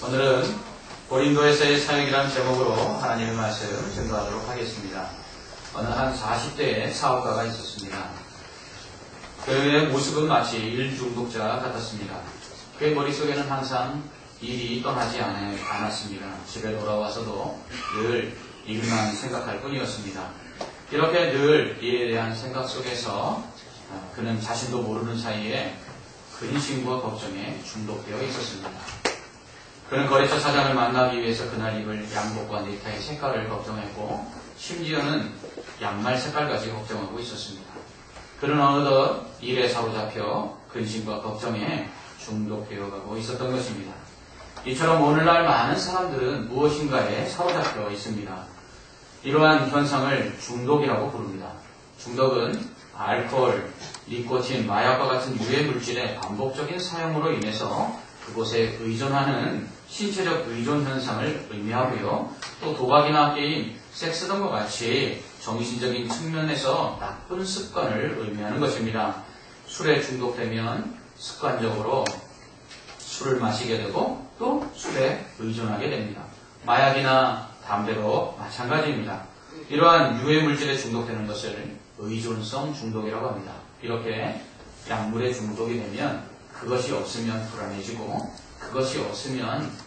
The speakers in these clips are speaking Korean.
오늘은 고린도에서의 사역이라는 제목으로 하나님의 말씀을 증거하도록 하겠습니다. 어느 한 40대의 사업가가 있었습니다. 그의 모습은 마치 일 중독자 같았습니다. 그의 머릿속에는 항상 일이 떠나지 않았습니다. 집에 돌아와서도 늘 일만 생각할 뿐이었습니다. 이렇게 늘 일에 대한 생각 속에서 그는 자신도 모르는 사이에 근심과 걱정에 중독되어 있었습니다. 그는 거래처 사장을 만나기 위해서 그날 입을 양복과 넥타이 색깔을 걱정했고 심지어는 양말 색깔까지 걱정하고 있었습니다. 그는 어느덧 일에 사로잡혀 근심과 걱정에 중독되어 가고 있었던 것입니다. 이처럼 오늘날 많은 사람들은 무엇인가에 사로잡혀 있습니다. 이러한 현상을 중독이라고 부릅니다. 중독은 알코올, 니코틴, 마약과 같은 유해 물질의 반복적인 사용으로 인해서 그곳에 의존하는 신체적 의존 현상을 의미하고요. 또 도박이나 게임, 섹스 등과 같이 정신적인 측면에서 나쁜 습관을 의미하는 것입니다. 술에 중독되면 습관적으로 술을 마시게 되고 또 술에 의존하게 됩니다. 마약이나 담배도 마찬가지입니다. 이러한 유해 물질에 중독되는 것을 의존성 중독이라고 합니다. 이렇게 약물에 중독이 되면 그것이 없으면 불안해지고 그것이 없으면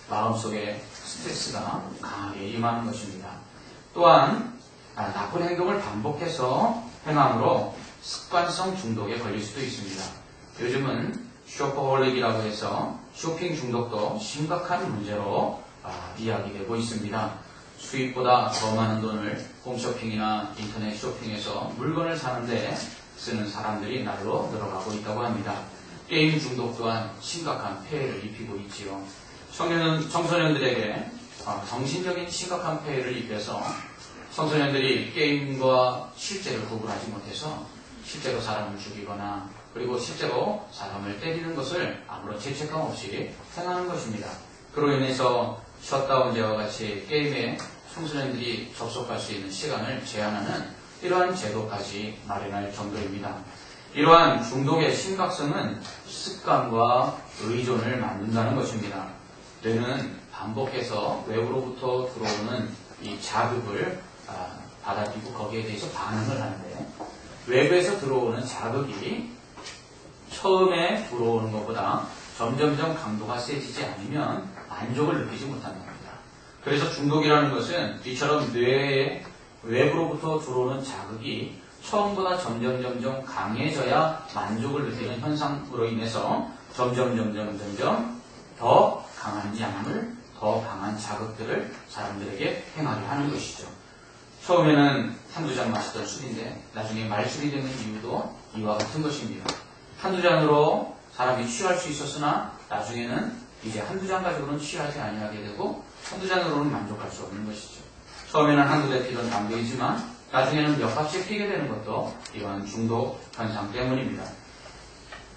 마음속에 스트레스가 강하게 임하는 것입니다. 또한 나쁜 행동을 반복해서 행함으로 습관성 중독에 걸릴 수도 있습니다. 요즘은 쇼퍼홀릭이라고 해서 쇼핑 중독도 심각한 문제로 이야기되고 있습니다. 수입보다 더 많은 돈을 홈쇼핑이나 인터넷 쇼핑에서 물건을 사는데 쓰는 사람들이 날로 늘어가고 있다고 합니다. 게임 중독 또한 심각한 폐해를 입히고 있지요. 청소년들에게 정신적인 심각한 폐해를 입혀서 청소년들이 게임과 실제를 구분하지 못해서 실제로 사람을 죽이거나 그리고 실제로 사람을 때리는 것을 아무런 죄책감 없이 행하는 것입니다. 그로 인해서 셧다운제와 같이 게임에 청소년들이 접속할 수 있는 시간을 제한하는 이러한 제도까지 마련할 정도입니다. 이러한 중독의 심각성은 습관과 의존을 만든다는 것입니다. 뇌는 반복해서 외부로부터 들어오는 이 자극을 받아들이고 거기에 대해서 반응을 하는데 외부에서 들어오는 자극이 처음에 들어오는 것보다 점점점 강도가 세지지 않으면 만족을 느끼지 못하는 겁니다. 그래서 중독이라는 것은 이처럼 뇌에 외부로부터 들어오는 자극이 처음보다 점점 강해져야 만족을 느끼는 현상으로 인해서 점점 더 강한 약물, 더 강한 자극들을 사람들에게 행하게 하는 것이죠. 처음에는 한두 잔 마시던 술인데 나중에 말술이 되는 이유도 이와 같은 것입니다. 한두 잔으로 사람이 취할 수 있었으나 나중에는 이제 한두 잔 가지고는 취하지 아니하게 되고 한두 잔으로는 만족할 수 없는 것이죠. 처음에는 한두 대 피던 담배이지만 나중에는 몇 갑씩 피게 되는 것도 이러한 중독 현상 때문입니다.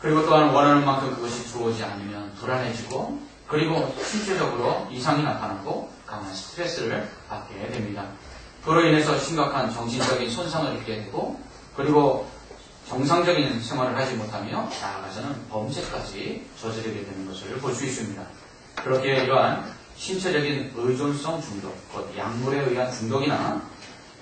그리고 또한 원하는 만큼 그것이 들어오지 않으면 불안해지고 그리고 신체적으로 이상이 나타나고 강한 스트레스를 받게 됩니다. 그로 인해서 심각한 정신적인 손상을 입게 되고 그리고 정상적인 생활을 하지 못하며 나아가서는 범죄까지 저지르게 되는 것을 볼 수 있습니다. 그렇게 이러한 신체적인 의존성 중독, 곧 약물에 의한 중독이나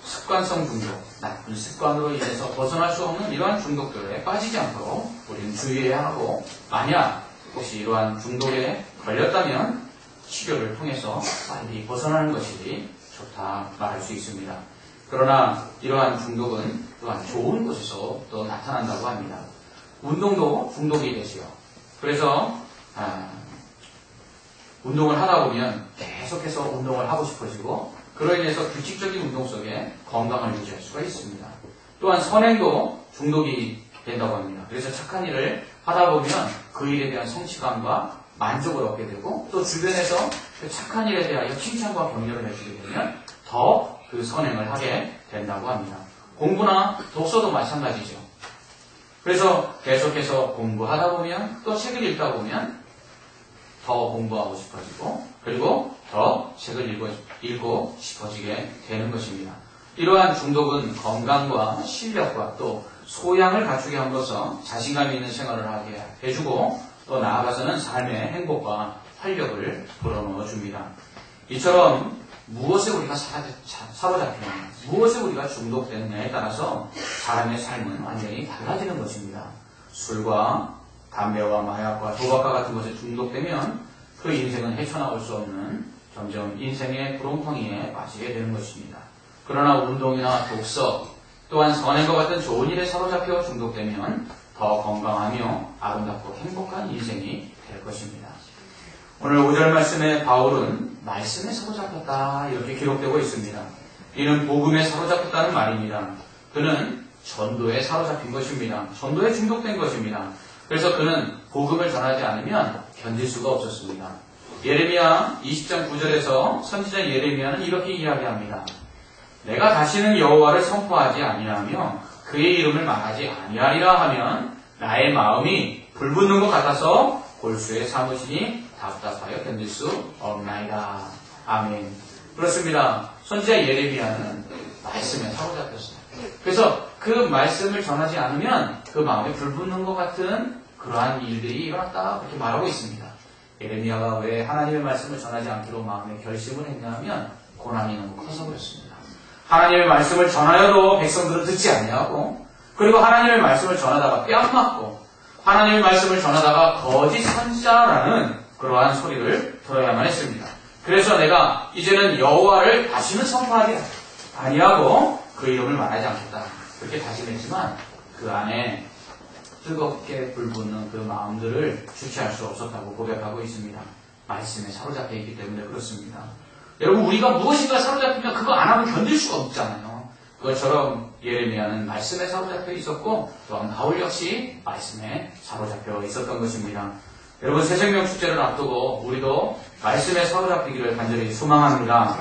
습관성 중독, 나쁜 습관으로 인해서 벗어날 수 없는 이러한 중독들에 빠지지 않도록 우리는 주의해야 하고 만약 혹시 이러한 중독에 걸렸다면 치료를 통해서 빨리 벗어나는 것이 좋다 말할 수 있습니다. 그러나 이러한 중독은 또한 좋은 곳에서 또 나타난다고 합니다. 운동도 중독이 되지요. 그래서 운동을 하다 보면 계속해서 운동을 하고 싶어지고 그로 인해서 규칙적인 운동 속에 건강을 유지할 수가 있습니다. 또한 선행도 중독이 된다고 합니다. 그래서 착한 일을 하다 보면 그 일에 대한 성취감과 만족을 얻게 되고 또 주변에서 그 착한 일에 대하여 칭찬과 격려를 해주게 되면 더 그 선행을 하게 된다고 합니다. 공부나 독서도 마찬가지죠. 그래서 계속해서 공부하다 보면 또 책을 읽다 보면 더 공부하고 싶어지고 그리고 더 책을 읽고 싶어지게 되는 것입니다. 이러한 중독은 건강과 실력과 또 소양을 갖추게 함으로써 자신감 있는 생활을 하게 해주고 또 나아가서는 삶의 행복과 활력을 불어넣어 줍니다. 이처럼 무엇에 우리가 사로잡히느냐, 무엇에 우리가 중독되느냐에 따라서 사람의 삶은 완전히 달라지는 것입니다. 술과 담배와 마약과 도박과 같은 것에 중독되면 그 인생은 헤쳐나올 수 없는 점점 인생의 구렁텅이에 빠지게 되는 것입니다. 그러나 운동이나 독서 또한 선행과 같은 좋은 일에 사로잡혀 중독되면 더 건강하며 아름답고 행복한 인생이 될 것입니다. 오늘 5절 말씀에 바울은 말씀에 사로잡혔다 이렇게 기록되고 있습니다. 이는 복음에 사로잡혔다는 말입니다. 그는 전도에 사로잡힌 것입니다. 전도에 중독된 것입니다. 그래서 그는 복음을 전하지 않으면 견딜 수가 없었습니다. 예레미야 20장 9절에서 선지자 예레미야는 이렇게 이야기합니다. 내가 다시는 여호와를 선포하지 아니하며 그의 이름을 말하지 아니하리라 하면 나의 마음이 불붙는 것 같아서 골수에 사무시니 답답하여 견딜 수 없나이다. 아멘. 그렇습니다. 선지자 예레미야는 말씀에 사로잡혔어요. 그래서 그 말씀을 전하지 않으면 그 마음에 불붙는 것 같은 그러한 일들이 일어났다 그렇게 말하고 있습니다. 예레미야가 왜 하나님의 말씀을 전하지 않기로 마음에 결심을 했냐 하면 고난이 너무 커서 그렇습니다. 하나님의 말씀을 전하여도 백성들은 듣지 아니하고, 그리고 하나님의 말씀을 전하다가 뺨 맞고, 하나님의 말씀을 전하다가 거짓 선지자라는 그러한 소리를 들어야만 했습니다. 그래서 내가 이제는 여호와를 다시는 선포하지 아니하고 그 이름을 말하지 않겠다 그렇게 다짐했지만 그 안에 뜨겁게 불붙는 그 마음들을 주체할 수 없었다고 고백하고 있습니다. 말씀에 사로잡혀 있기 때문에 그렇습니다. 여러분, 우리가 무엇인가 사로잡히면 그거 안 하면 견딜 수가 없잖아요. 그것처럼 예레미야는 말씀에 사로잡혀 있었고 또한 바울 역시 말씀에 사로잡혀 있었던 것입니다. 여러분, 새생명 축제를 앞두고 우리도 말씀에 사로잡히기를 간절히 소망합니다.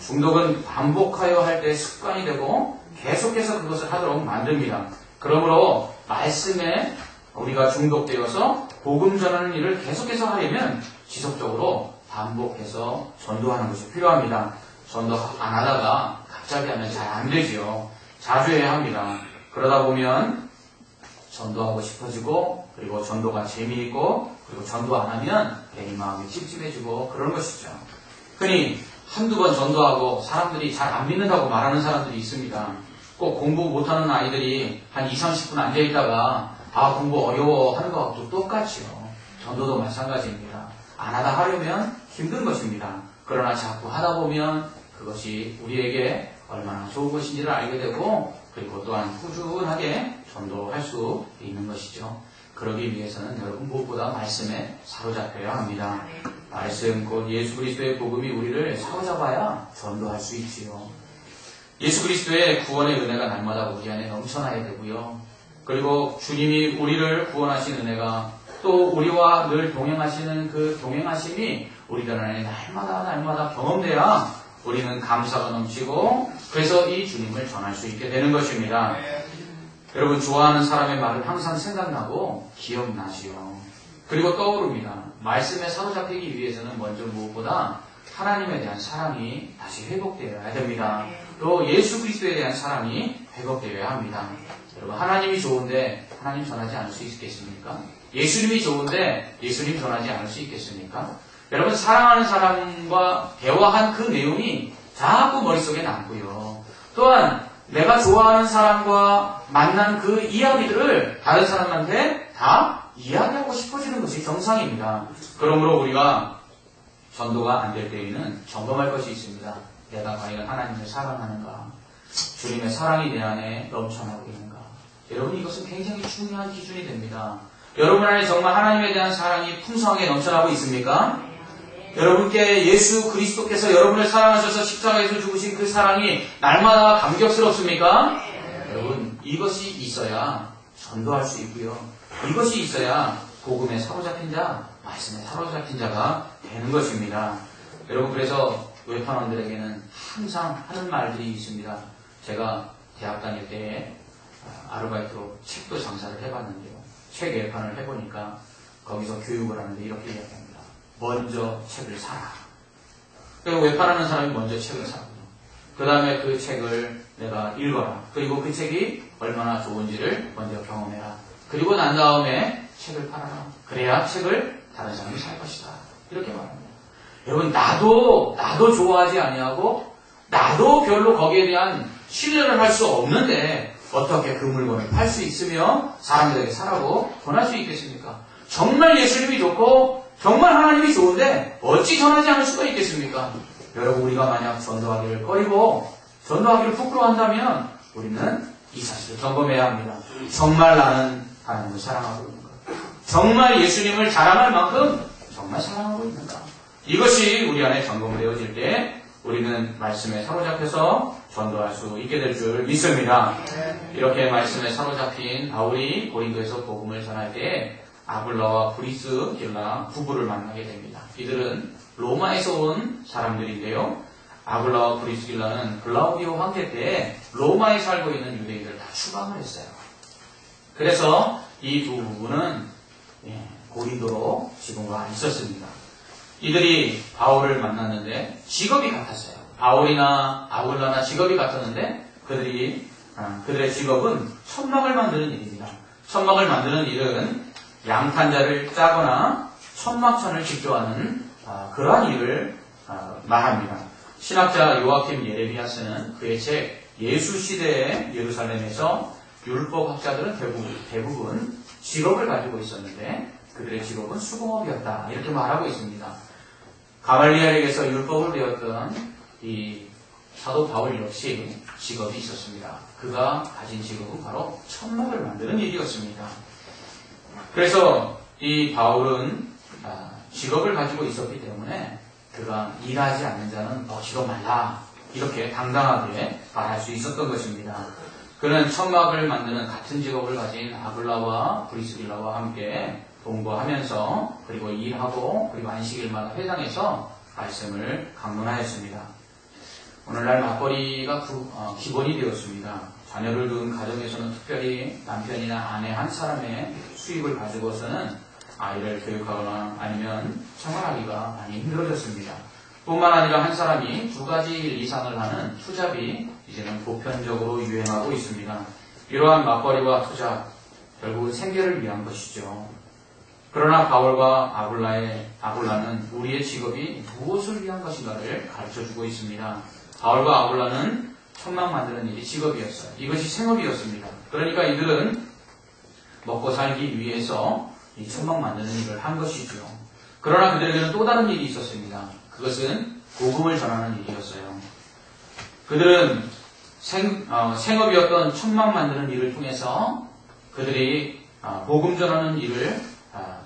중독은 반복하여 할 때 습관이 되고 계속해서 그것을 하도록 만듭니다. 그러므로 말씀에 우리가 중독되어서 복음 전하는 일을 계속해서 하려면 지속적으로 반복해서 전도하는 것이 필요합니다. 전도 안 하다가 갑자기 하면 잘 안 되죠. 자주 해야 합니다. 그러다 보면 전도하고 싶어지고, 그리고 전도가 재미있고, 그리고 전도 안 하면 괜히 마음이 찝찝해지고 그런 것이죠. 흔히 한두 번 전도하고 사람들이 잘 안 믿는다고 말하는 사람들이 있습니다. 꼭 공부 못하는 아이들이 한 20, 30분 앉아있다가 공부 어려워 하는 것하고 똑같이요. 전도도 마찬가지입니다. 안 하다 하려면 힘든 것입니다. 그러나 자꾸 하다 보면 그것이 우리에게 얼마나 좋은 것인지를 알게 되고, 그리고 또한 꾸준하게 전도할 수 있는 것이죠. 그러기 위해서는 여러분 무엇보다 말씀에 사로잡혀야 합니다. 말씀 곧 예수 그리스도의 복음이 우리를 사로잡아야 전도할 수 있지요. 예수 그리스도의 구원의 은혜가 날마다 우리 안에 넘쳐나야 되고요. 그리고 주님이 우리를 구원하신 은혜가 또 우리와 늘 동행하시는 그 동행하심이 우리들 안에 날마다 경험돼야 우리는 감사가 넘치고, 그래서 이 주님을 전할 수 있게 되는 것입니다. 여러분, 좋아하는 사람의 말은 항상 생각나고 기억나시오. 그리고 떠오릅니다. 말씀에 사로잡히기 위해서는 먼저 무엇보다 하나님에 대한 사랑이 다시 회복되어야 됩니다. 또 예수 그리스도에 대한 사랑이 회복되어야 합니다. 여러분, 하나님이 좋은데 하나님 전하지 않을 수 있겠습니까? 예수님이 좋은데 예수님 전하지 않을 수 있겠습니까? 여러분, 사랑하는 사람과 대화한 그 내용이 자꾸 머릿속에 남고요. 또한 내가 좋아하는 사람과 만난 그 이야기들을 다른 사람한테 다 이야기하고 싶어지는 것이 정상입니다. 그러므로 우리가 전도가 안 될 때에는 점검할 것이 있습니다. 내가 과연 하나님을 사랑하는가? 주님의 사랑이 내 안에 넘쳐나고 있는가? 여러분, 이것은 굉장히 중요한 기준이 됩니다. 여러분 안에 정말 하나님에 대한 사랑이 풍성하게 넘쳐나고 있습니까? 여러분께 예수 그리스도께서 여러분을 사랑하셔서 십자가에서 죽으신 그 사랑이 날마다 감격스럽습니까? 여러분, 이것이 있어야 전도할 수 있고요. 이것이 있어야 복음에 사로잡힌 자, 말씀에 사로잡힌 자가 되는 것입니다. 여러분, 그래서 외판원들에게는 항상 하는 말들이 있습니다. 제가 대학 다닐 때에 아르바이트로 책도 장사를 해봤는데요. 책 외판을 해보니까 거기서 교육을 하는데 이렇게 이야기합니다. 먼저 책을 사라. 그리고 외판하는 사람이 먼저 책을 사고요. 그 다음에 그 책을 내가 읽어라. 그리고 그 책이 얼마나 좋은지를 먼저 경험해라. 그리고 난 다음에 책을 팔아라. 그래야 책을 다른 사람이 살 것이다. 이렇게 말합니다. 여러분, 나도 좋아하지 아니하고 나도 별로 거기에 대한 신뢰를 할 수 없는데 어떻게 그 물건을 팔 수 있으며 사람들에게 사라고 권할 수 있겠습니까? 정말 예수님이 좋고 정말 하나님이 좋은데 어찌 전하지 않을 수가 있겠습니까? 여러분, 우리가 만약 전도하기를 꺼리고 전도하기를 부끄러워한다면 우리는 이 사실을 점검해야 합니다. 정말 나는 하나님을 사랑하고 있는가? 정말 예수님을 자랑할 만큼 정말 사랑하고 있는가? 이것이 우리 안에 점검되어질 때 우리는 말씀에 사로잡혀서 전도할 수 있게 될 줄 믿습니다. 이렇게 말씀에 사로잡힌 바울이 고린도에서 복음을 전할 때 아굴라와 브리스길라 부부를 만나게 됩니다. 이들은 로마에서 온 사람들인데요. 아굴라와 브리스길라는 글라우디오 황제 때 로마에 살고 있는 유대인들을 다 추방을 했어요. 그래서 이 두 부부는 고린도로 지금과 있었습니다. 이들이 바울을 만났는데 직업이 같았어요. 바울이나 아굴라나 직업이 같았는데 그들의 직업은 천막을 만드는 일입니다. 천막을 만드는 일은 양탄자를 짜거나 천막천을 직조하는 그러한 일을 말합니다. 신학자 요아킴 예레미야스는 그의 책 예수시대의 예루살렘에서 율법학자들은 대부분 직업을 가지고 있었는데 그들의 직업은 수공업이었다, 이렇게 말하고 있습니다. 가말리엘에게서 율법을 배웠던 이 사도 바울 역시 직업이 있었습니다. 그가 가진 직업은 바로 천막을 만드는 일이었습니다. 그래서 이 바울은 직업을 가지고 있었기 때문에 그가 일하지 않는 자는 직업 말라, 이렇게 당당하게 말할 수 있었던 것입니다. 그는 천막을 만드는 같은 직업을 가진 아굴라와 브리스길라와 함께 동거하면서 그리고 일하고 그리고 안식일마다 회당에서 말씀을 강론하였습니다. 오늘날 맞벌이가 기본이 되었습니다. 자녀를 둔 가정에서는 특별히 남편이나 아내 한 사람의 수입을 가지고서는 아이를 교육하거나 아니면 생활하기가 많이 힘들어졌습니다. 뿐만 아니라 한 사람이 두 가지 일 이상을 하는 투잡이 이제는 보편적으로 유행하고 있습니다. 이러한 맞벌이와 투잡, 결국은 생계를 위한 것이죠. 그러나 바울과 아굴라는 우리의 직업이 무엇을 위한 것인가를 가르쳐주고 있습니다. 바울과 아굴라는 천막 만드는 일이 직업이었어요. 이것이 생업이었습니다. 그러니까 이들은 먹고 살기 위해서 이 천막 만드는 일을 한 것이죠. 그러나 그들에게는 또 다른 일이 있었습니다. 그것은 복음을 전하는 일이었어요. 그들은 생업이었던 천막 만드는 일을 통해서 그들이 복음 전하는 일을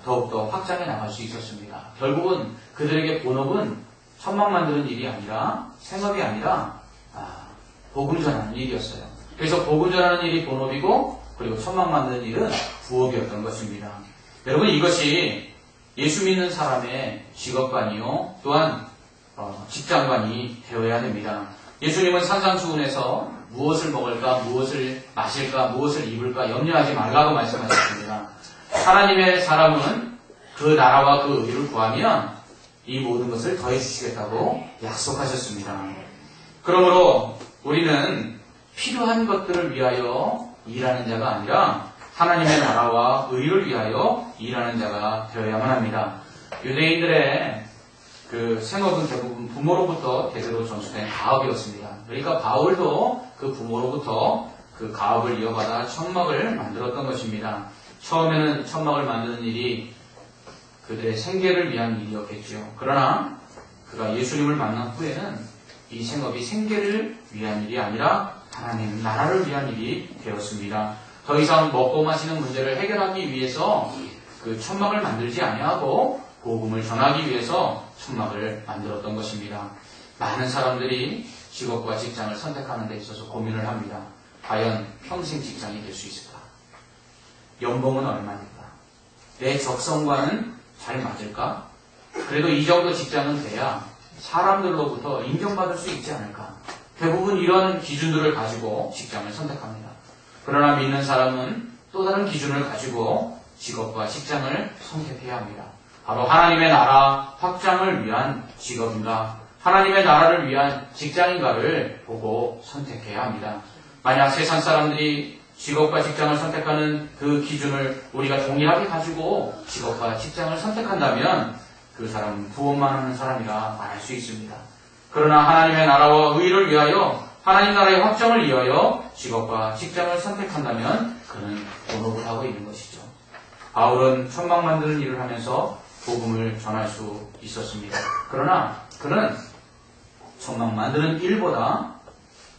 더욱더 확장해 나갈 수 있었습니다. 결국은 그들에게 본업은 천막 만드는 일이 아니라 생업이 아니라 복음 전하는 일이었어요. 그래서 복음 전하는 일이 본업이고 그리고 천막 만드는 일은 부업이었던 것입니다. 여러분, 이것이 예수 믿는 사람의 직업관이요 또한 직장관이 되어야 됩니다. 예수님은 산상수훈에서 무엇을 먹을까, 무엇을 마실까, 무엇을 입을까 염려하지 말라고 말씀하셨습니다. 하나님의 사람은 그 나라와 그 의를 구하면 이 모든 것을 더해 주시겠다고 약속하셨습니다. 그러므로 우리는 필요한 것들을 위하여 일하는 자가 아니라 하나님의 나라와 의를 위하여 일하는 자가 되어야만 합니다. 유대인들의 그 생업은 대부분 부모로부터 대대로 전수된 가업이었습니다. 그러니까 바울도 그 부모로부터 그 가업을 이어받아 천막을 만들었던 것입니다. 처음에는 천막을 만드는 일이 그들의 생계를 위한 일이었겠죠. 그러나 그가 예수님을 만난 후에는 이 생업이 생계를 위한 일이 아니라 하나님 나라를 위한 일이 되었습니다. 더 이상 먹고 마시는 문제를 해결하기 위해서 그 천막을 만들지 아니하고 복음을 전하기 위해서 천막을 만들었던 것입니다. 많은 사람들이 직업과 직장을 선택하는 데 있어서 고민을 합니다. 과연 평생 직장이 될 수 있을까? 연봉은 얼마일까? 내 적성과는 잘 맞을까? 그래도 이 정도 직장은 돼야 사람들로부터 인정받을 수 있지 않을까? 대부분 이런 기준들을 가지고 직장을 선택합니다. 그러나 믿는 사람은 또 다른 기준을 가지고 직업과 직장을 선택해야 합니다. 바로 하나님의 나라 확장을 위한 직업인가, 하나님의 나라를 위한 직장인가를 보고 선택해야 합니다. 만약 세상 사람들이 직업과 직장을 선택하는 그 기준을 우리가 동일하게 가지고 직업과 직장을 선택한다면 그 사람은 부업만 하는 사람이라 말할 수 있습니다. 그러나 하나님의 나라와 의를 위하여 하나님 나라의 확정을 위하여 직업과 직장을 선택한다면 그는 본업을 하고 있는 것이죠. 바울은 천막 만드는 일을 하면서 복음을 전할 수 있었습니다. 그러나 그는 천막 만드는 일보다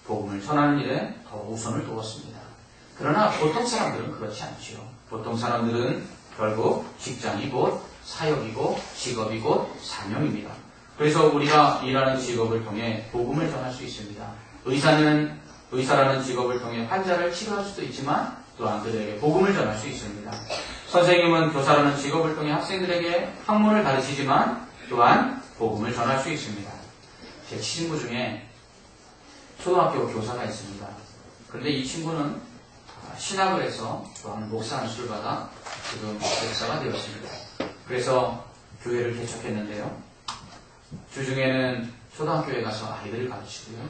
복음을 전하는 일에 더 우선을 두었습니다. 그러나 보통 사람들은 그렇지 않지요. 보통 사람들은 결국 직장이 곧 사역이고 직업이 곧 사명입니다. 그래서 우리가 일하는 직업을 통해 복음을 전할 수 있습니다. 의사라는 직업을 통해 환자를 치료할 수도 있지만 또한 그들에게 복음을 전할 수 있습니다. 선생님은 교사라는 직업을 통해 학생들에게 학문을 가르치지만 또한 복음을 전할 수 있습니다. 제 친구 중에 초등학교 교사가 있습니다. 그런데 이 친구는 신학을 해서 또한 목사 안수를 받아 지금 목사가 되었습니다. 그래서 교회를 개척했는데요. 주중에는 초등학교에 가서 아이들을 가르치고요.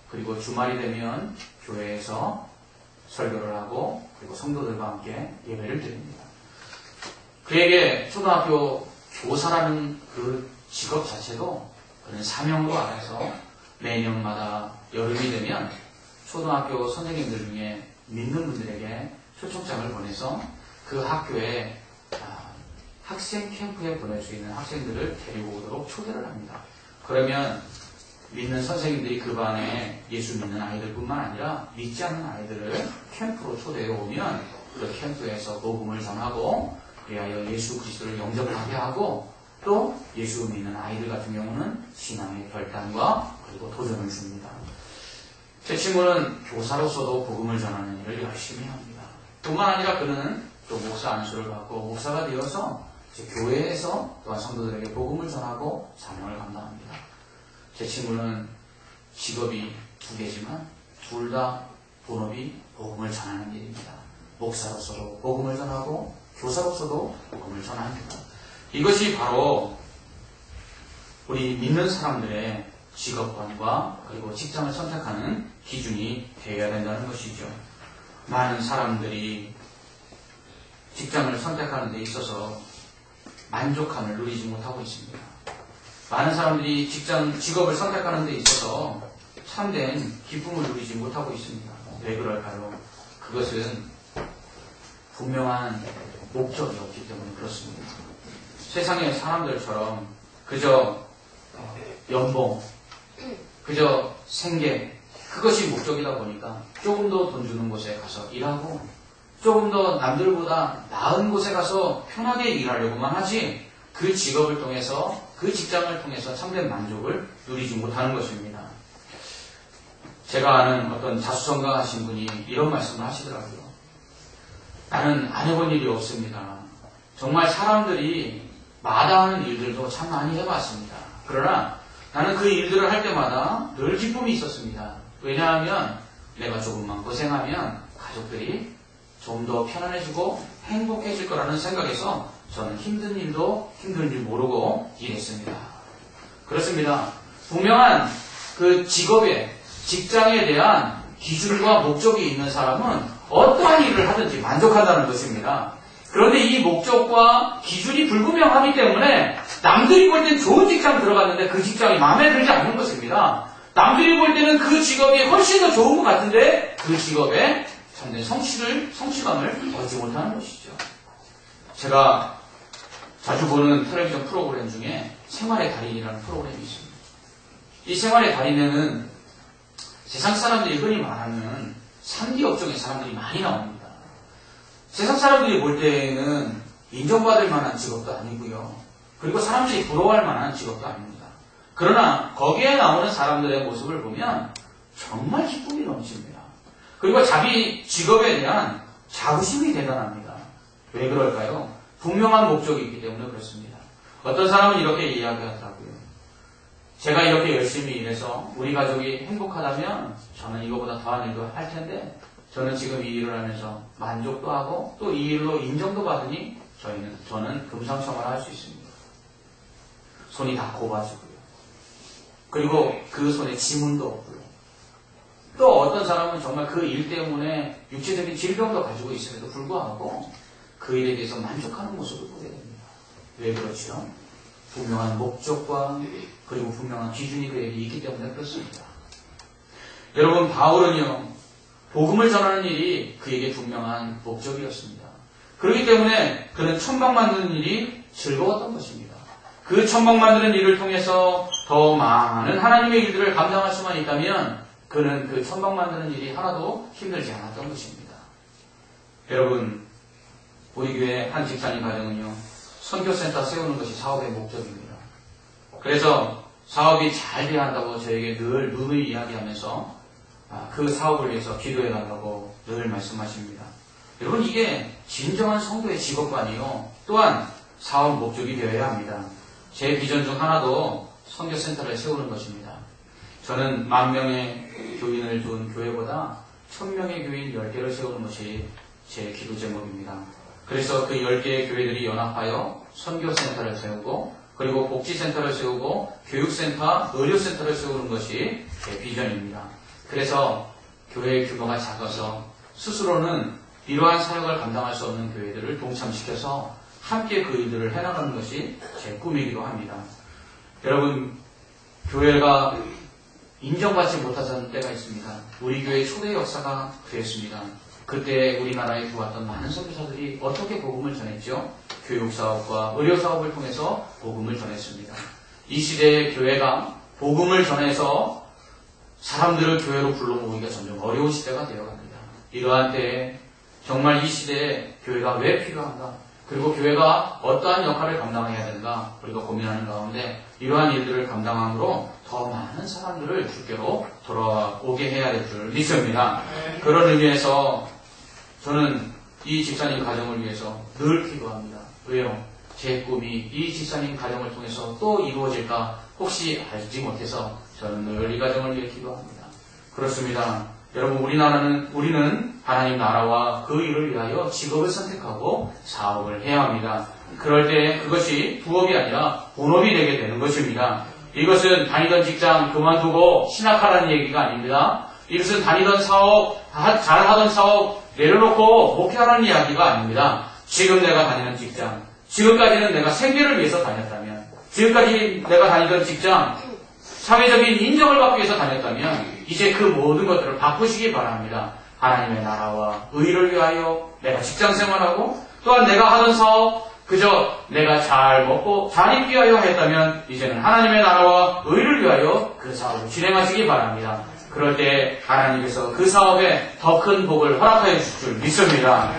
그리고 주말이 되면 교회에서 설교를 하고 그리고 성도들과 함께 예배를 드립니다. 그에게 초등학교 교사라는 그 직업 자체도 그는 사명으로 알아서 매년마다 여름이 되면 초등학교 선생님들 중에 믿는 분들에게 초청장을 보내서 그 학교에 학생 캠프에 보낼 수 있는 학생들을 데리고 오도록 초대를 합니다. 그러면 믿는 선생님들이 그 반에 예수 믿는 아이들뿐만 아니라 믿지 않는 아이들을 캠프로 초대해 오면 그 캠프에서 복음을 전하고 그리하여 예수 그리스도를 영접을 하게 하고 또 예수 믿는 아이들 같은 경우는 신앙의 결단과 그리고 도전을 줍니다. 제 친구는 교사로서도 복음을 전하는 일을 열심히 합니다. 뿐만 아니라 그는 또 목사 안수를 받고 목사가 되어서 교회에서 또한 성도들에게 복음을 전하고 사명을 감당합니다. 제 친구는 직업이 두 개지만 둘 다 본업이 복음을 전하는 일입니다. 목사로서도 복음을 전하고 교사로서도 복음을 전합니다. 이것이 바로 우리 믿는 사람들의 직업관과 그리고 직장을 선택하는 기준이 되어야 된다는 것이죠. 많은 사람들이 직장을 선택하는 데 있어서 만족함을 누리지 못하고 있습니다. 많은 사람들이 직업을 선택하는 데 있어서 참된 기쁨을 누리지 못하고 있습니다. 왜 그럴까요? 그것은 분명한 목적이 없기 때문에 그렇습니다. 세상의 사람들처럼 그저 연봉, 그저 생계, 그것이 목적이다 보니까 조금 더 돈 주는 곳에 가서 일하고 조금 더 남들보다 나은 곳에 가서 편하게 일하려고만 하지 그 직업을 통해서 그 직장을 통해서 참된 만족을 누리지 못하는 것입니다. 제가 아는 어떤 자수성가하신 분이 이런 말씀을 하시더라고요. 나는 안 해본 일이 없습니다. 정말 사람들이 마다하는 일들도 참 많이 해봤습니다. 그러나 나는 그 일들을 할 때마다 늘 기쁨이 있었습니다. 왜냐하면 내가 조금만 고생하면 가족들이 좀 더 편안해지고 행복해질 거라는 생각에서 저는 힘든 일도 힘든 줄 모르고 일했습니다. 그렇습니다. 분명한 그 직장에 대한 기준과 목적이 있는 사람은 어떠한 일을 하든지 만족한다는 것입니다. 그런데 이 목적과 기준이 불분명하기 때문에 남들이 볼 땐 좋은 직장 들어갔는데 그 직장이 마음에 들지 않는 것입니다. 남들이 볼 때는 그 직업이 훨씬 더 좋은 것 같은데 그 직업에 참된 성취감을 얻지 못하는 것이죠. 제가 자주 보는 텔레비전 프로그램 중에 생활의 달인이라는 프로그램이 있습니다. 이 생활의 달인에는 세상 사람들이 흔히 말하는 3D 업종의 사람들이 많이 나옵니다. 세상 사람들이 볼 때에는 인정받을 만한 직업도 아니고요. 그리고 사람들이 부러워할 만한 직업도 아닙니다. 그러나 거기에 나오는 사람들의 모습을 보면 정말 기쁨이 넘칩니다. 그리고 자기 직업에 대한 자부심이 대단합니다. 왜 그럴까요? 분명한 목적이 있기 때문에 그렇습니다. 어떤 사람은 이렇게 이야기하더라고요. 제가 이렇게 열심히 일해서 우리 가족이 행복하다면 저는 이거보다 더한 일도 할 텐데 저는 지금 이 일을 하면서 만족도 하고 또 이 일로 인정도 받으니 저는 금상첨화를 할 수 있습니다. 손이 다 곱아지고요. 그리고 그 손에 지문도 없고요. 또 어떤 사람은 정말 그 일 때문에 육체적인 질병도 가지고 있음에도 불구하고 그 일에 대해서 만족하는 모습을 보게 됩니다. 왜 그렇죠? 분명한 목적과 그리고 분명한 기준이 그에게 있기 때문에 그렇습니다. 여러분, 바울은요, 복음을 전하는 일이 그에게 분명한 목적이었습니다. 그렇기 때문에 그는 천막 만드는 일이 즐거웠던 것입니다. 그 천막 만드는 일을 통해서 더 많은 하나님의 일들을 감당할 수만 있다면 그는 그 천막 만드는 일이 하나도 힘들지 않았던 것입니다. 여러분, 우리 교회 한 집사님 가정은요, 선교센터 세우는 것이 사업의 목적입니다. 그래서 사업이 잘 돼야 한다고 저에게 늘 누누이 이야기하면서 그 사업을 위해서 기도해 달라고 늘 말씀하십니다. 여러분, 이게 진정한 성도의 직업관이요, 또한 사업 목적이 되어야 합니다. 제 비전 중 하나도 선교센터를 세우는 것입니다. 저는 10,000명의 교인을 둔 교회보다 1,000명의 교인 10개를 세우는 것이 제 기도 제목입니다. 그래서 그 10개의 교회들이 연합하여 선교센터를 세우고, 그리고 복지센터를 세우고, 교육센터, 의료센터를 세우는 것이 제 비전입니다. 그래서 교회의 규모가 작아서 스스로는 이러한 사역을 감당할 수 없는 교회들을 동참시켜서 함께 그 일들을 해나가는 것이 제 꿈이기도 합니다. 여러분, 교회가 인정받지 못하던 때가 있습니다. 우리 교회의 초대 역사가 그랬습니다. 그때 우리나라에 들어왔던 많은 선교사들이 어떻게 복음을 전했죠? 교육사업과 의료사업을 통해서 복음을 전했습니다. 이 시대의 교회가 복음을 전해서 사람들을 교회로 불러 모으기가 점점 어려운 시대가 되어갑니다. 이러한 때에 정말 이 시대에 교회가 왜 필요한가? 그리고 교회가 어떠한 역할을 감당해야 되는가? 우리가 고민하는 가운데 이러한 일들을 감당함으로 더 많은 사람들을 주께로 돌아오게 해야 될 줄 믿습니다. 그런 의미에서 저는 이 집사님 가정을 위해서 늘 기도합니다. 왜요? 제 꿈이 이 집사님 가정을 통해서 또 이루어질까 혹시 알지 못해서 저는 늘 이 가정을 위해 기도합니다. 그렇습니다. 여러분, 우리는 하나님 나라와 그 일을 위하여 직업을 선택하고 사업을 해야 합니다. 그럴 때 그것이 부업이 아니라 본업이 되게 되는 것입니다. 이것은 다니던 직장 그만두고 신학하라는 얘기가 아닙니다. 이것은 다니던 사업, 잘하던 사업 내려놓고 목회하라는 이야기가 아닙니다. 지금 내가 다니는 직장, 지금까지는 내가 생계를 위해서 다녔다면, 지금까지 내가 다니던 직장, 사회적인 인정을 받기 위해서 다녔다면 이제 그 모든 것들을 바꾸시기 바랍니다. 하나님의 나라와 의를 위하여 내가 직장 생활하고 또한 내가 하던 사업 그저 내가 잘 먹고 잘 입기 위하여 했다면 이제는 하나님의 나라와 의를 위하여 그 사업을 진행하시기 바랍니다. 그럴 때 하나님께서 그 사업에 더 큰 복을 허락하여 주실 줄 믿습니다.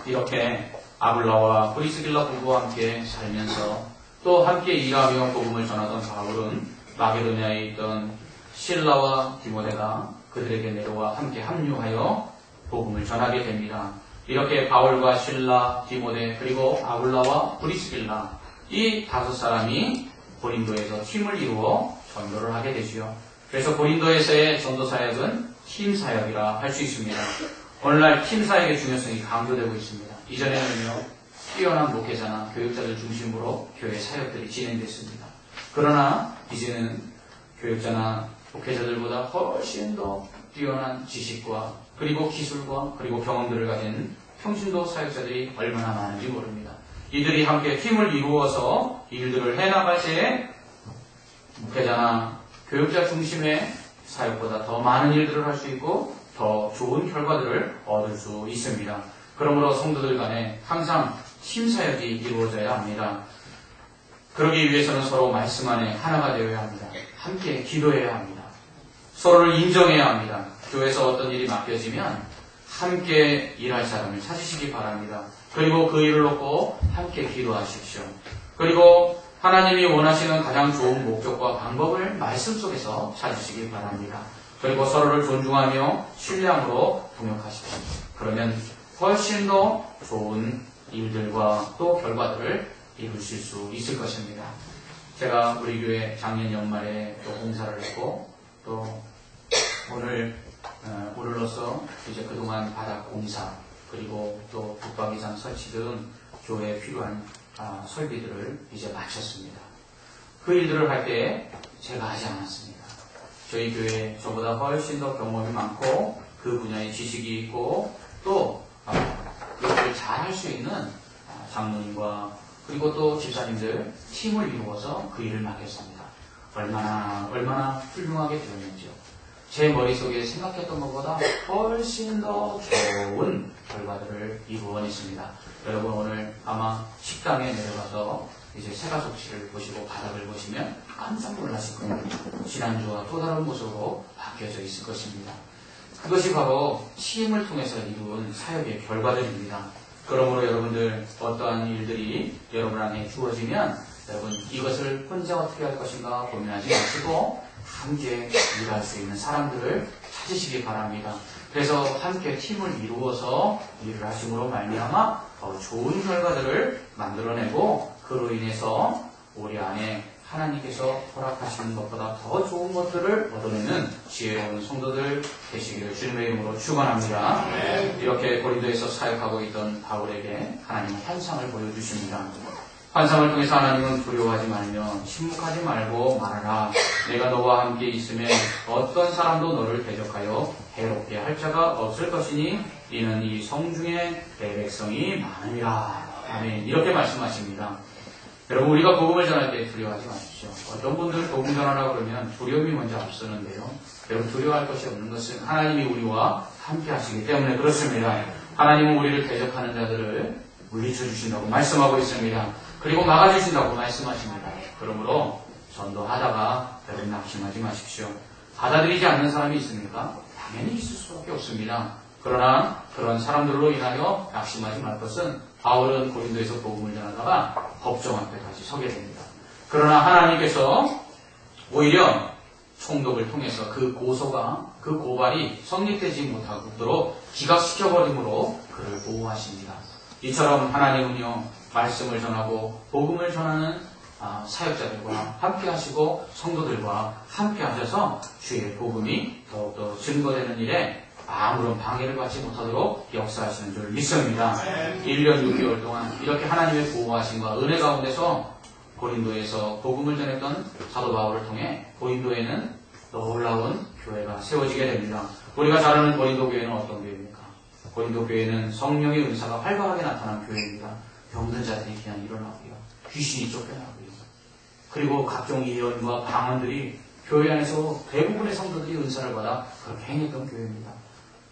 이렇게 아굴라와 브리스길라 부부와 함께 살면서 또 함께 일하며 복음을 전하던 바울은 마게도냐에 있던 실라와 디모데가 그들에게 내려와 함께 합류하여 복음을 전하게 됩니다. 이렇게 바울과 실라, 디모데, 그리고 아굴라와 브리스길라 이 5사람이 고린도에서 팀을 이루어 전도를 하게 되지요. 그래서 고린도에서의 전도 사역은 팀 사역이라 할 수 있습니다. 오늘날 팀 사역의 중요성이 강조되고 있습니다. 이전에는요, 뛰어난 목회자나 교육자들 중심으로 교회 사역들이 진행됐습니다. 그러나 이제는 교육자나 목회자들보다 훨씬 더 뛰어난 지식과 그리고 기술과 그리고 경험들을 가진 평신도 사역자들이 얼마나 많은지 모릅니다. 이들이 함께 팀을 이루어서 일들을 해나갈 때 목회자나 교육자 중심의 사역보다 더 많은 일들을 할 수 있고 더 좋은 결과들을 얻을 수 있습니다. 그러므로 성도들 간에 항상 팀 사역이 이루어져야 합니다. 그러기 위해서는 서로 말씀 안에 하나가 되어야 합니다. 함께 기도해야 합니다. 서로를 인정해야 합니다. 교회에서 어떤 일이 맡겨지면 함께 일할 사람을 찾으시기 바랍니다. 그리고 그 일을 놓고 함께 기도하십시오. 그리고 하나님이 원하시는 가장 좋은 목적과 방법을 말씀 속에서 찾으시기 바랍니다. 그리고 서로를 존중하며 신뢰함으로 동역하십시오. 그러면 훨씬 더 좋은 일들과 또 결과들을 이루실 수 있을 것입니다. 제가 우리 교회 작년 연말에 또 봉사를 했고 또 오늘로서 이제 그동안 바닥 공사 그리고 또 붙박이장 설치 등 교회에 필요한 설비들을 이제 마쳤습니다. 그 일들을 할 때 제가 하지 않았습니다. 저희 교회에 저보다 훨씬 더 경험이 많고 그 분야에 지식이 있고 또 그것을 잘 할 수 있는 장로님과 그리고 또 집사님들 팀을 이루어서 그 일을 맡겼습니다. 얼마나 훌륭하게 되었는지요. 제 머릿속에 생각했던 것보다 훨씬 더 좋은 결과들을 이루어냈습니다. 여러분 오늘 아마 식당에 내려가서 이제 새가속실을 보시고 바닥을 보시면 깜짝 놀라실 거예요. 지난주와 또 다른 모습으로 바뀌어져 있을 것입니다. 그것이 바로 팀을 통해서 이룬 사역의 결과들입니다. 그러므로 여러분들 어떠한 일들이 여러분 안에 주어지면 여러분 이것을 혼자 어떻게 할 것인가 고민하지 마시고 함께 일할 수 있는 사람들을 찾으시기 바랍니다. 그래서 함께 팀을 이루어서 일을 하심으로 말미암아 더 좋은 결과들을 만들어내고 그로 인해서 우리 안에 하나님께서 허락하시는 것보다 더 좋은 것들을 얻어내는 지혜로운 성도들 되시기를 주님의 이름으로 축원합니다. 이렇게 고린도에서 사역하고 있던 바울에게 하나님은 환상을 보여주십니다. 환상을 통해서 하나님은 두려워하지 말며 침묵하지 말고 말하라. 내가 너와 함께 있으면 어떤 사람도 너를 대적하여 해롭게 할 자가 없을 것이니 이는 이 성중에 내 백성이 많으니라. 아멘. 이렇게 말씀하십니다. 여러분 우리가 복음을 전할 때 두려워하지 마십시오. 어떤 분들은 복음 전하라고 그러면 두려움이 먼저 앞서는데요. 여러분 두려워할 것이 없는 것은 하나님이 우리와 함께 하시기 때문에 그렇습니다. 하나님은 우리를 대적하는 자들을 물리쳐 주신다고 말씀하고 있습니다. 그리고 막아주신다고 말씀하십니다. 그러므로 전도하다가 여러분 낙심하지 마십시오. 받아들이지 않는 사람이 있습니까? 당연히 있을 수밖에 없습니다. 그러나 그런 사람들로 인하여 낙심하지 말 것은 바울은 고린도에서 복음을 전하다가 법정 앞에 다시 서게 됩니다. 그러나 하나님께서 오히려 총독을 통해서 그 고발이 성립되지 못하도록 기각시켜버림으로 그를 보호하십니다. 이처럼 하나님은요 말씀을 전하고 복음을 전하는 사역자들과 함께 하시고 성도들과 함께 하셔서 주의 복음이 더욱더 증거되는 일에 아무런 방해를 받지 못하도록 역사하시는 줄 믿습니다. 1년 6개월 동안 이렇게 하나님의 보호하심과 은혜 가운데서 고린도에서 복음을 전했던 사도 바울을 통해 고린도에는 놀라운 교회가 세워지게 됩니다. 우리가 잘 아는 고린도 교회는 어떤 교회입니까? 고린도 교회는 성령의 은사가 활발하게 나타난 교회입니다. 병든 자들이 그냥 일어나고요. 귀신이 쫓겨나고요. 그리고 각종 예언과 방언들이 교회 안에서 대부분의 성도들이 은사를 받아 그렇게 행했던 교회입니다.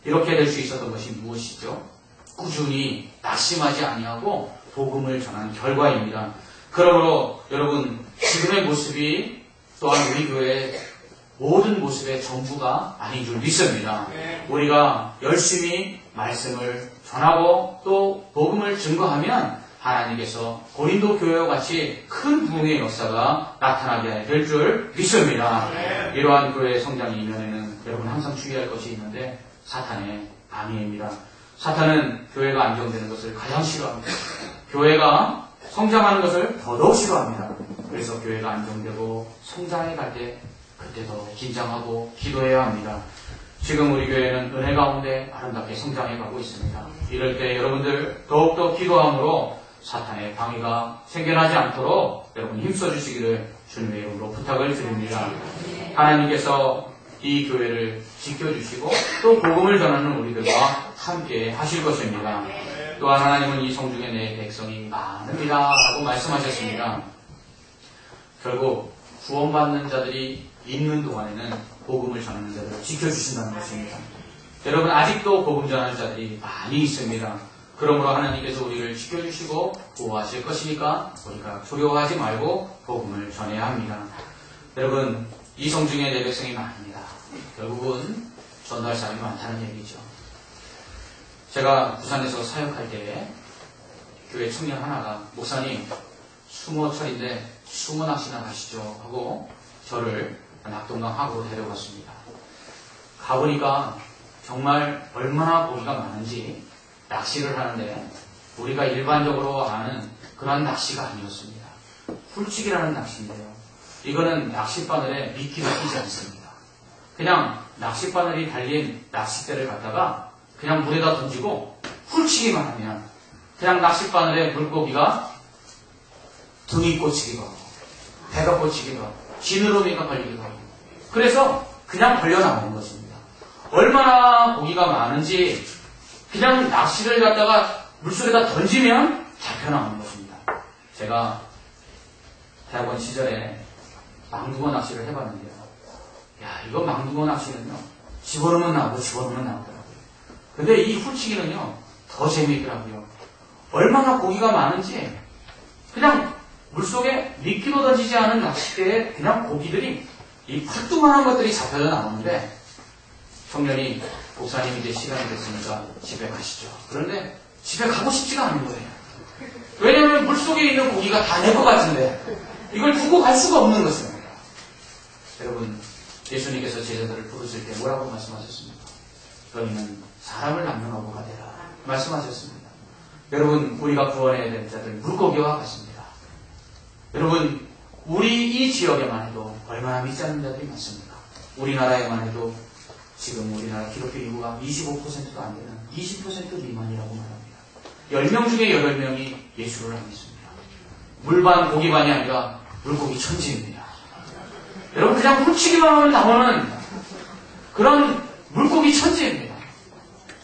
이렇게 될 수 있었던 것이 무엇이죠? 꾸준히 낙심하지 아니하고 복음을 전한 결과입니다. 그러므로 여러분 지금의 모습이 또한 우리 교회의 모든 모습의 전부가 아닌 줄 믿습니다. 우리가 열심히 말씀을 전하고 또 복음을 증거하면 하나님께서 고린도 교회와 같이 큰 부흥의 역사가 나타나게 될 줄 믿습니다. 이러한 교회의 성장 이면에는 여러분 항상 주의할 것이 있는데 사탄의 방해입니다. 사탄은 교회가 안정되는 것을 가장 싫어합니다. 교회가 성장하는 것을 더더욱 싫어합니다. 그래서 교회가 안정되고 성장해 갈 때 그때 더 긴장하고 기도해야 합니다. 지금 우리 교회는 은혜 가운데 아름답게 성장해 가고 있습니다. 이럴 때 여러분들 더욱더 기도함으로 사탄의 방해가 생겨나지 않도록 여러분 힘써 주시기를 주님의 이름으로 부탁을 드립니다. 하나님께서 이 교회를 지켜주시고 또 복음을 전하는 우리들과 함께 하실 것입니다. 또한 하나님은 이 성중에 내 백성이 많습니다 라고 말씀하셨습니다. 결국 구원받는 자들이 있는 동안에는 복음을 전하는 자들을 지켜주신다는 것입니다. 여러분 아직도 복음 전하는 자들이 많이 있습니다. 그러므로 하나님께서 우리를 지켜주시고 보호하실 것이니까 우리가 두려워하지 말고 복음을 전해야 합니다. 여러분 이 성중에 내 백성이 많습니다. 결국은 전도할 사람이 많다는 얘기죠. 제가 부산에서 사역할 때 교회 청년 하나가 목사님 숭어철인데 숭어 낚시나 가시죠 하고 저를 낙동강 하구로 데려갔습니다. 가보니까 정말 얼마나 고기가 많은지 낚시를 하는데 우리가 일반적으로 아는 그런 낚시가 아니었습니다. 훌치기라는 낚시인데요. 이거는 낚싯바늘에 미끼가 끼지 않습니다. 그냥 낚싯바늘이 달린 낚싯대를 갖다가 그냥 물에다 던지고 훌치기만 하면 그냥 낚싯바늘에 물고기가 등이 꽂히기도 하고 배가 꽂히기도 하고 지느러미가 걸리기도 하고 그래서 그냥 걸려 나오는 것입니다. 얼마나 고기가 많은지 그냥 낚시를 갖다가 물속에다 던지면 잡혀 나오는 것입니다. 제가 대학원 시절에 망둥어 낚시를 해봤는데요. 야, 이거 망둥어 낚시는요, 집어넣으면 나오고 집어넣으면 나오더라고요. 근데 이 훌치기는요, 더 재미있더라고요. 얼마나 고기가 많은지, 그냥 물속에 미끼도 던지지 않은 낚싯대에 그냥 고기들이, 이 펄뚱만한 것들이 잡혀져 나오는데, 청년이 목사님 이제 시간이 됐으니까 집에 가시죠. 그런데 집에 가고 싶지가 않은 거예요. 왜냐하면 물속에 있는 고기가 다 내 것 같은데 이걸 두고 갈 수가 없는 것입니다. 여러분, 예수님께서 제자들을 부르실 때 뭐라고 말씀하셨습니까? 너희는 사람을 낚는 어부가 되라 말씀하셨습니다. 여러분, 우리가 구원해야 될 자들 물고기와 같습니다. 여러분, 우리 이 지역에만 해도 얼마나 믿지 않는 자들이 많습니까? 우리나라에만 해도 지금 우리나라 기독교 인구가 25%도 안 되는 20% 미만이라고 말합니다. 10명 중에 8명이 예수를 안 믿습니다. 물반 고기반이 아니라 물고기 천지입니다. 여러분, 그냥 훌치기만 하면 나오는 그런 물고기 천지입니다.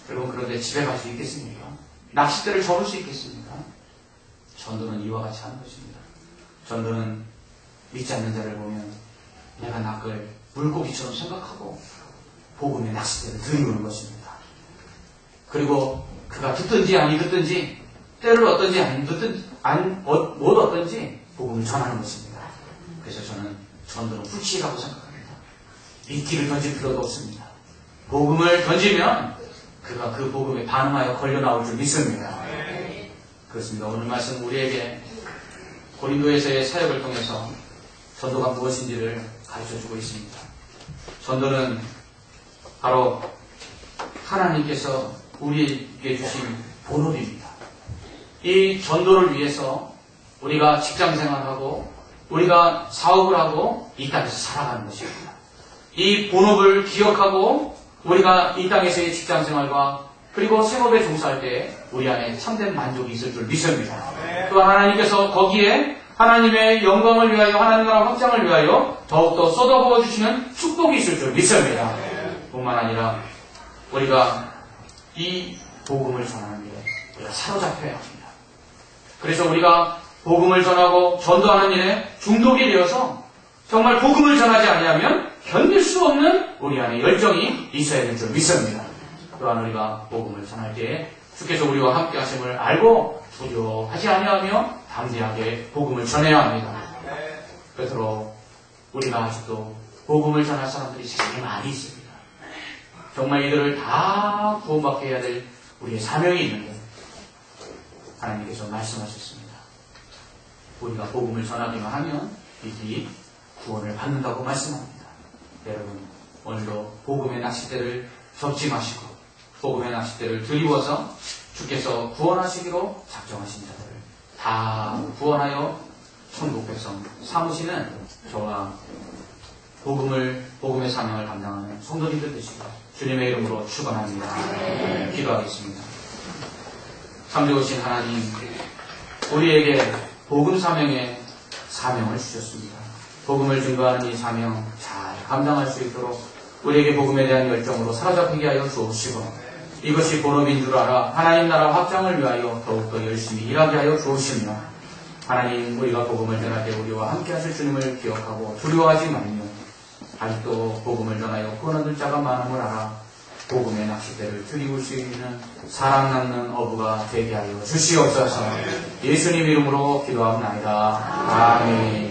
여러분, 그런데 집에 갈 수 있겠습니까? 낚싯대를 접을 수 있겠습니까? 전도는 이와 같이 하는 것입니다. 전도는 믿지 않는 자를 보면 내가 낚을 물고기처럼 생각하고 복음의 낚싯대를 들이우는 것입니다. 그리고 그가 듣든지 아니 듣든지, 때를 얻든지 아니 듣든지, 못 얻든지 복음을 전하는 것입니다. 그래서 저는 전도는 훌치라고 생각합니다. 미끼를 던질 필요도 없습니다. 복음을 던지면 그가 그 복음에 반응하여 걸려 나올 줄 믿습니다. 그렇습니다. 오늘 말씀 우리에게 고린도에서의 사역을 통해서 전도가 무엇인지를 가르쳐주고 있습니다. 전도는 바로 하나님께서 우리에게 주신 본업입니다. 이 전도를 위해서 우리가 직장생활하고 우리가 사업을 하고 이 땅에서 살아가는 것입니다. 이 본업을 기억하고 우리가 이 땅에서의 직장생활과 그리고 생업에 종사할 때 우리 안에 참된 만족이 있을 줄 믿습니다. 또 하나님께서 거기에 하나님의 영광을 위하여 하나님 나라 확장을 위하여 더욱더 쏟아부어 주시는 축복이 있을 줄 믿습니다. 뿐만 아니라 우리가 이 복음을 전하는 일에 우리가 사로잡혀야 합니다. 그래서 우리가 복음을 전하고 전도하는 일에 중독이 되어서 정말 복음을 전하지 아니하면 견딜 수 없는 우리 안에 열정이 있어야 될 줄 믿습니다. 또한 우리가 복음을 전할 때에 주께서 우리와 함께 하심을 알고 두려워하지 아니하며 담대하게 복음을 전해야 합니다. 그러므로 우리가 아직도 복음을 전할 사람들이 세상에 많이 있습니다. 정말 이들을 다 구원받게 해야 될 우리의 사명이 있는데 하나님께서 말씀하셨습니다. 우리가 복음을 전하기만 하면 이들이 구원을 받는다고 말씀합니다. 여러분, 오늘도 복음의 낚싯대를 접지 마시고 복음의 낚싯대를 들이워서 주께서 구원하시기로 작정하신 자들을 다 구원하여 천국 백성 삼으시는 저와 복음의 사명을 감당하는 성도님들 되시고 주님의 이름으로 축원합니다. 기도하겠습니다. 참 좋으신 하나님, 우리에게 복음 사명의 사명을 주셨습니다. 복음을 증거하는 이 사명 잘 감당할 수 있도록 우리에게 복음에 대한 열정으로 사로잡히게 하여 주옵시고 이것이 본업인 줄 알아 하나님 나라 확장을 위하여 더욱더 열심히 일하게 하여 주옵시며 하나님, 우리가 복음을 전할 때 우리와 함께 하실 주님을 기억하고 두려워하지 말며 아직도 복음을 전하여 구원 얻을 자가 많음을 알아 복음의 낚싯대를 들이울 수 있는 사랑 낳는 어부가 되게 하여 주시옵소서. 예수님 이름으로 기도하옵나이다. 아멘.